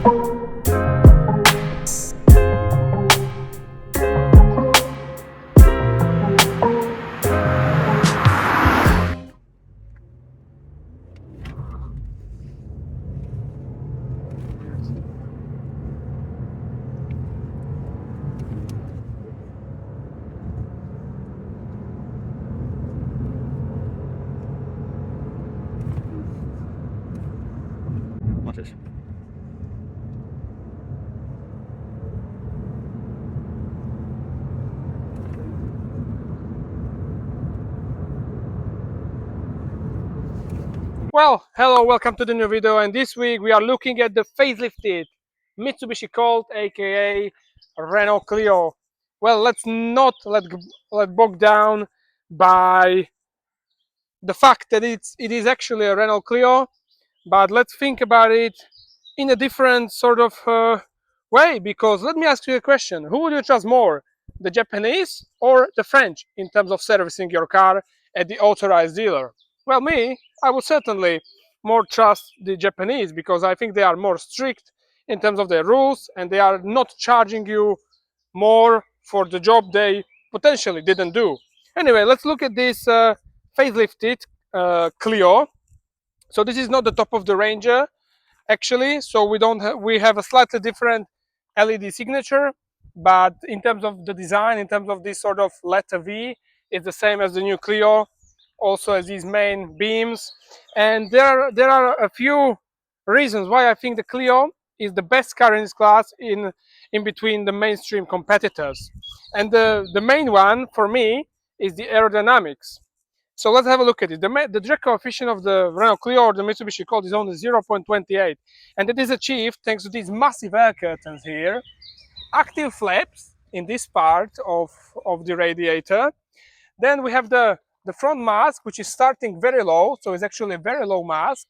Możesz. Well, hello, welcome to the new video, and this week we are looking at the facelifted Mitsubishi Colt, aka Renault Clio. Well, let's not let bog down by the fact that it is actually a Renault Clio, but let's think about it in a different sort of way. Because let me ask you a question: who would you trust more, the Japanese or the French, in terms of servicing your car at the authorized dealer? Well, me, I would certainly more trust the Japanese, because I think they are more strict in terms of their rules, and they are not charging you more for the job they potentially didn't do. Anyway, let's look at this facelifted Clio. So this is not the top of the Ranger, actually. So we have a slightly different LED signature, but in terms of the design, in terms of this sort of letter V, it's the same as the new Clio. Also as these main beams, and there are a few reasons why I think the Clio is the best car in this class in between the mainstream competitors. And the main one for me is the aerodynamics. So let's have a look at it. The drag coefficient of the Renault Clio or the Mitsubishi Colt is only 0.28, and it is achieved thanks to these massive air curtains here, active flaps in this part of the radiator. Then we have the front mask, which is starting very low, so it's actually a very low mask.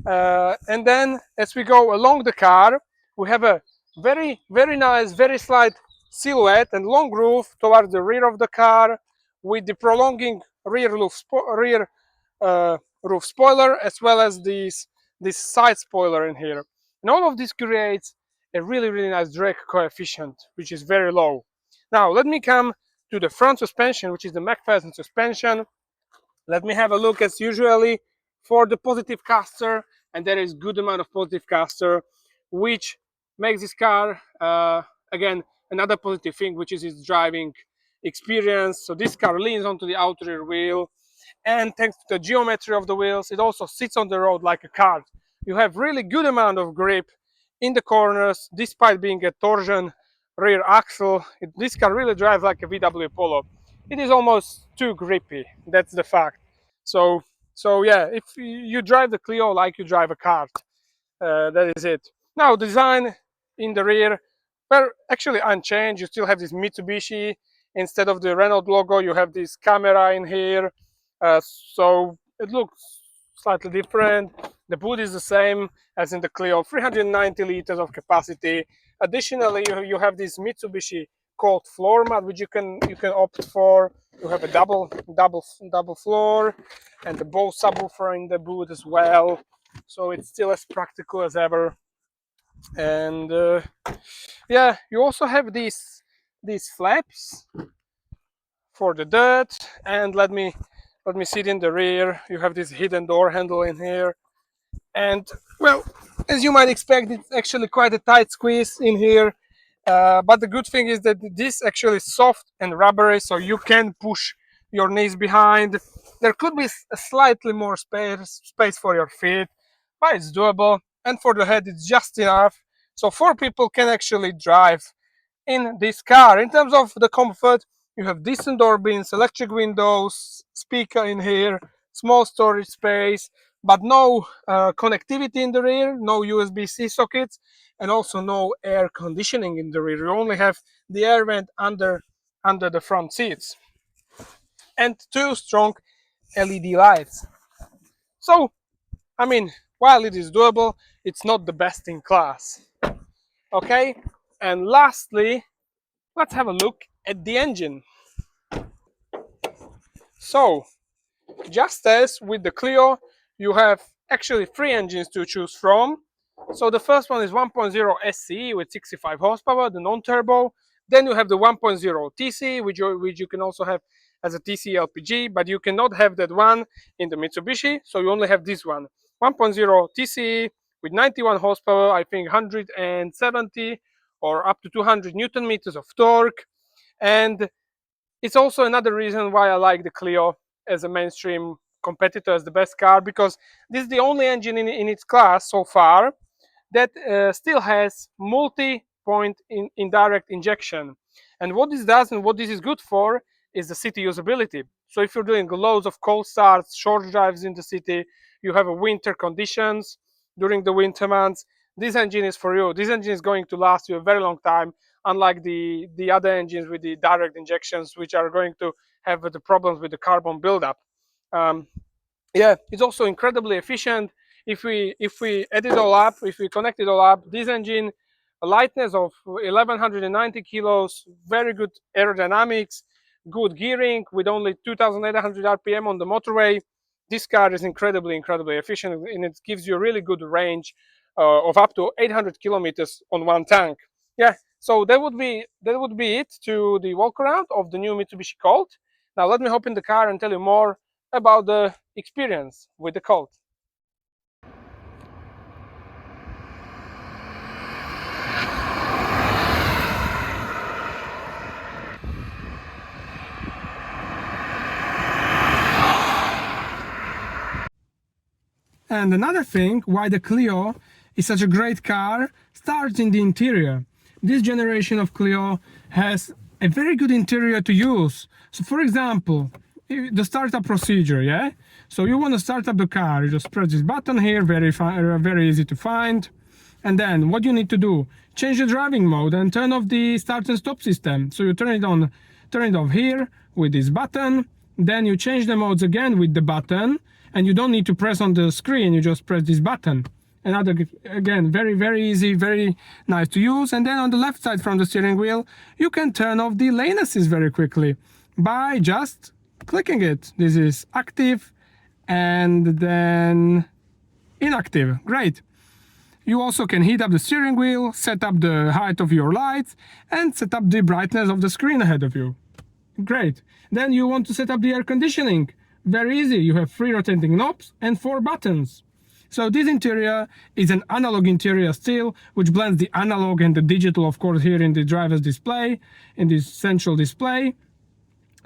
And then as we go along the car, we have a very nice, very slight silhouette and long roof towards the rear of the car, with the prolonging rear roof spoiler, as well as this side spoiler in here. And all of this creates a really nice drag coefficient, which is very low. Now let me come to the front suspension, which is the McPherson suspension. Let me have a look as usually for the positive caster, and there is good amount of positive caster, which makes this car again another positive thing, which is its driving experience. So this car leans onto the outer rear wheel, and thanks to the geometry of the wheels, it also sits on the road like a cart. You have really good amount of grip in the corners, despite being a torsion rear axle. This car really drives like a VW Polo. It is almost too grippy, that's the fact. So yeah, if you drive the Clio like you drive a kart, that is it. Now design in the rear, well, actually unchanged. You still have this Mitsubishi. Instead of the Renault logo, you have this camera in here, so it looks slightly different. The boot is the same as in the Clio, 390 liters of capacity. Additionally, you have this Mitsubishi Colt floor mat, which you can opt for. You have a double floor, and the Bose subwoofer in the boot as well. So it's still as practical as ever. And yeah, you also have these flaps for the dirt. And let me sit in the rear. You have this hidden door handle in here, and well, as you might expect, it's actually quite a tight squeeze in here. But the good thing is that this actually is soft and rubbery, so you can push your knees behind. There could be a slightly more space for your feet, but it's doable. And for the head, it's just enough. So 4 people can actually drive in this car. In terms of the comfort, you have decent door bins, electric windows, speaker in here, small storage space, but no connectivity in the rear, no USB-C sockets, and also no air conditioning in the rear. You only have the air vent under the front seats, and 2 strong LED lights. So, I mean, while it is doable, it's not the best in class. Okay, and lastly, let's have a look at the engine. So, just as with the Clio, you have actually 3 engines to choose from. So the first one is 1.0 SCE with 65 horsepower, the non-turbo. Then you have the 1.0 TC, which you can also have as a TC LPG, but you cannot have that one in the Mitsubishi, so you only have this one. 1.0 TC with 91 horsepower, I think 170 or up to 200 Newton meters of torque. And it's also another reason why I like the Clio as a mainstream competitor, as the best car, because this is the only engine in its class so far that still has multi-point indirect injection. And what this does and what this is good for is the city usability. So if you're doing loads of cold starts, short drives in the city, you have a winter conditions during the winter months, this engine is for you. This engine is going to last you a very long time, unlike the other engines with the direct injections, which are going to have the problems with the carbon buildup. Um, yeah, it's also incredibly efficient. If we add it all up, if we connect it all up, this engine, a lightness of 1190 kilos, very good aerodynamics, good gearing with only 2800 rpm on the motorway. This car is incredibly efficient, and it gives you a really good range of up to 800 kilometers on one tank. Yeah, so that would be it to the walk around of the new Mitsubishi Colt. Now let me hop in the car and tell you more about the experience with the Colt. And another thing why the Clio is such a great car starts in the interior. This generation of Clio has a very good interior to use. So for example, the startup procedure, yeah? So you want to start up the car, you just press this button here, very easy to find. And then what you need to do, change the driving mode and turn off the start and stop system. So you turn it off here with this button, then you change the modes again with the button, and you don't need to press on the screen, you just press this button. Another, again, very easy, very nice to use. And then on the left side from the steering wheel, you can turn off the lane assist very quickly by just clicking it. This is active and then inactive. Great. You also can heat up the steering wheel, set up the height of your lights, and set up the brightness of the screen ahead of you. Great. Then you want to set up the air conditioning. Very easy. You have 3 rotating knobs and 4 buttons. So this interior is an analog interior still, which blends the analog and the digital, of course, here in the driver's display, in this central display,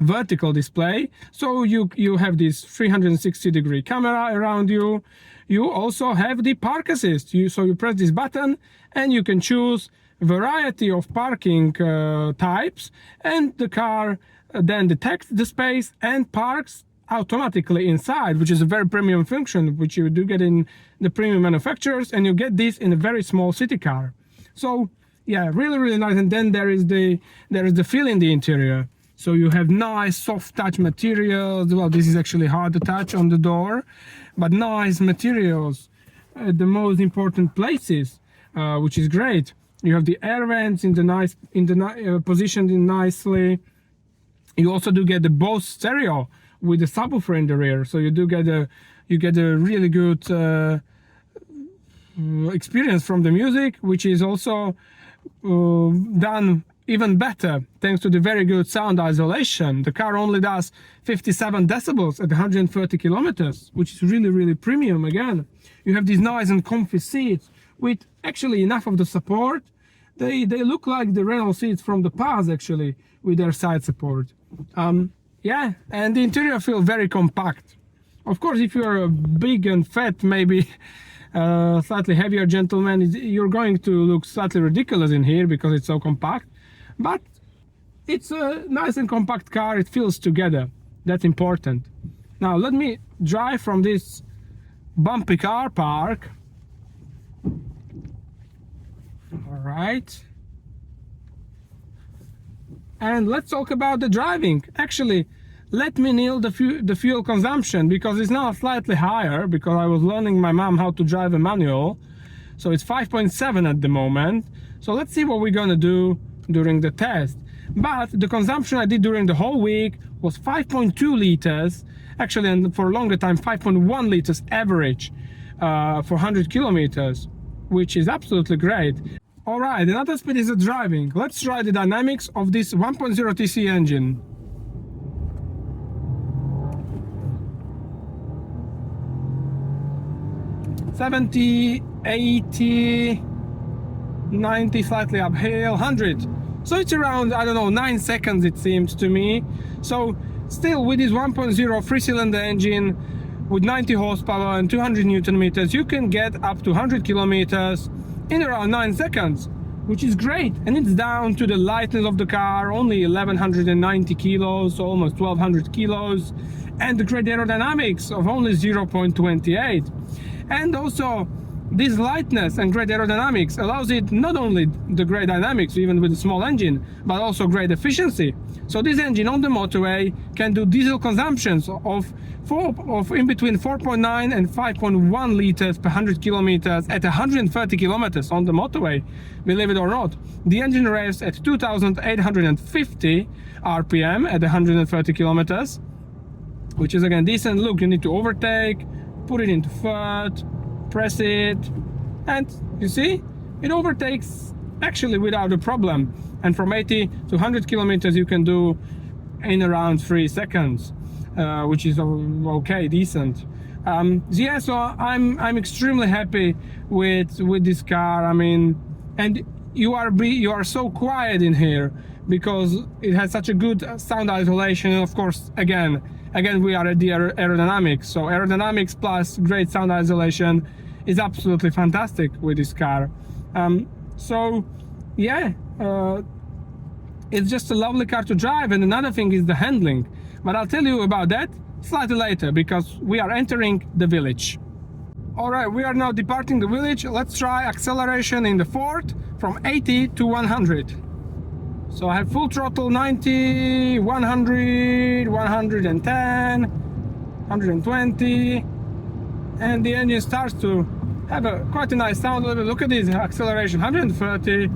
vertical display. So you have this 360-degree camera around you. You also have the park assist. So you press this button and you can choose a variety of parking types, and the car then detects the space and parks automatically inside, which is a very premium function, which you do get in the premium manufacturers, and you get this in a very small city car. So yeah, really nice. And then there is the feel in the interior. So you have nice soft touch materials. Well, this is actually hard to touch on the door, but nice materials at the most important places, which is great. You have the air vents positioned in nicely. You also do get the Bose stereo with the subwoofer in the rear, so you get a really good experience from the music, which is also done even better thanks to the very good sound isolation. The car only does 57 decibels at 130 kilometers, which is really premium. Again, you have these nice and comfy seats with actually enough of the support. They look like the Renault seats from the past, actually, with their side support. Yeah, and the interior feels very compact. Of course, if you're a big and fat, maybe slightly heavier gentleman, you're going to look slightly ridiculous in here because it's so compact. But it's a nice and compact car. It feels together. That's important. Now let me drive from this bumpy car park. All right. And let's talk about the driving. Actually, let me nail the fuel consumption, because it's now slightly higher, because I was learning my mom how to drive a manual. So it's 5.7 at the moment. So let's see what we're gonna do during the test. But the consumption I did during the whole week was 5.2 liters. Actually, and for a longer time, 5.1 liters average for 100 kilometers. which is absolutely great. All right, another speed is the driving. Let's try the dynamics of this 1.0 TC engine. 70, 80, 90, slightly uphill, 100. So it's around, I don't know, 9 seconds it seems to me. So still with this 1.0 3-cylinder engine with 90 horsepower and 200 Newton meters, you can get up to 100 kilometers in around 9 seconds, which is great. And it's down to the lightness of the car, only 1190 kilos, so almost 1200 kilos, and the great aerodynamics of only 0.28. And also this lightness and great aerodynamics allows it not only the great dynamics even with a small engine, but also great efficiency. So this engine on the motorway can do diesel consumptions of in between 4.9 and 5.1 liters per 100 kilometers at 130 kilometers on the motorway, believe it or not. The engine revs at 2,850 RPM at 130 kilometers, which is again decent. Look, you need to overtake, put it into third, press it, and you see, it overtakes actually without a problem. And from 80 to 100 kilometers you can do in around 3 seconds, which is okay, decent. Yeah, so I'm extremely happy with this car. I mean, and you are so quiet in here because it has such a good sound isolation. And of course, again we are at the aerodynamics, so aerodynamics plus great sound isolation is absolutely fantastic with this car. So yeah, it's just a lovely car to drive. And another thing is the handling, but I'll tell you about that slightly later because we are entering the village. All right, we are now departing the village. Let's try acceleration in the Ford from 80 to 100. So I have full throttle, 90, 100, 110, 120, and the engine starts to have quite a nice sound. Look at this acceleration, 130,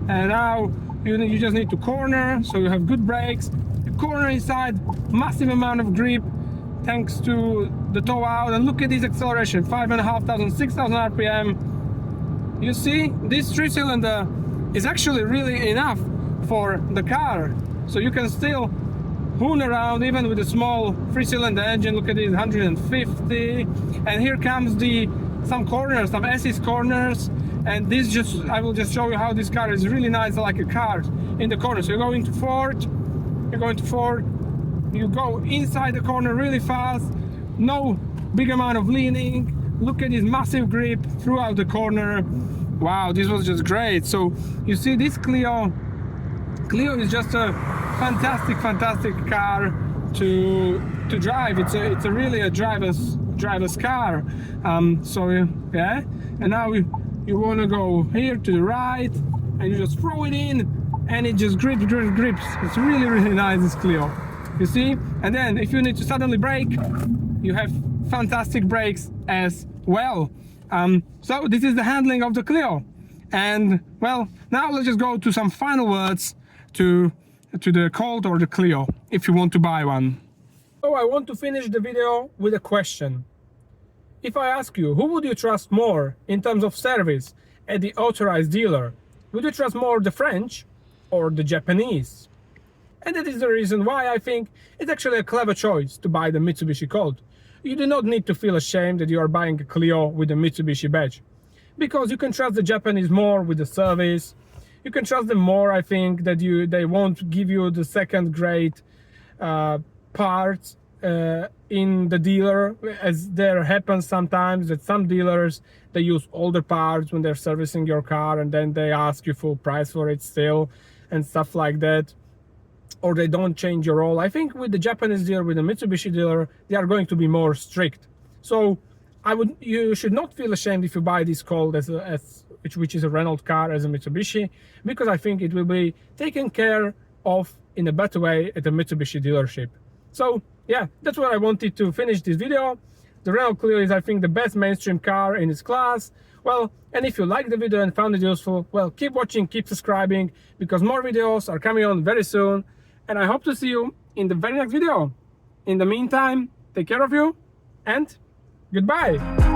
and now you just need to corner, so you have good brakes. The corner inside, massive amount of grip thanks to the toe out, and look at this acceleration, 5,500, 6,000 RPM. You see, this 3-cylinder is actually really enough for the car, so you can still hoon around even with a small 3-cylinder engine. Look at this, 150, and here comes some corners, some assist corners, and I will just show you how this car is really nice, like a car in the corner. So you're going to Ford, you go inside the corner really fast, no big amount of leaning. Look at this massive grip throughout the corner. Wow, this was just great. So you see, this Clio is just a fantastic car to drive. It's a really a driver's car. So yeah, and now you want to go here to the right, and you just throw it in, and it just grips. It's really nice, this Clio. You see, and then if you need to suddenly brake, you have fantastic brakes as well. So this is the handling of the Clio. And well, now let's just go to some final words to the Colt or the Clio if you want to buy one. So I want to finish the video with a question. If I ask you, who would you trust more in terms of service at the authorized dealer? Would you trust more the French or the Japanese? And that is the reason why I think it's actually a clever choice to buy the Mitsubishi Colt. You do not need to feel ashamed that you are buying a Clio with a Mitsubishi badge, because you can trust the Japanese more with the service. You can trust them more, I think, that they won't give you the second grade parts in the dealer, as there happens sometimes that some dealers, they use older parts when they're servicing your car, and then they ask you full price for it still and stuff like that, or they don't change your oil. I think with the Japanese dealer, with the Mitsubishi dealer, they are going to be more strict. So you should not feel ashamed if you buy this Colt which is a Renault car as a Mitsubishi, because I think it will be taken care of in a better way at the Mitsubishi dealership. So yeah, that's what I wanted to finish this video. The Renault Clio is, I think, the best mainstream car in its class. Well, and if you liked the video and found it useful, well, keep watching, keep subscribing, because more videos are coming on very soon, and I hope to see you in the very next video. In the meantime, take care of you, and goodbye.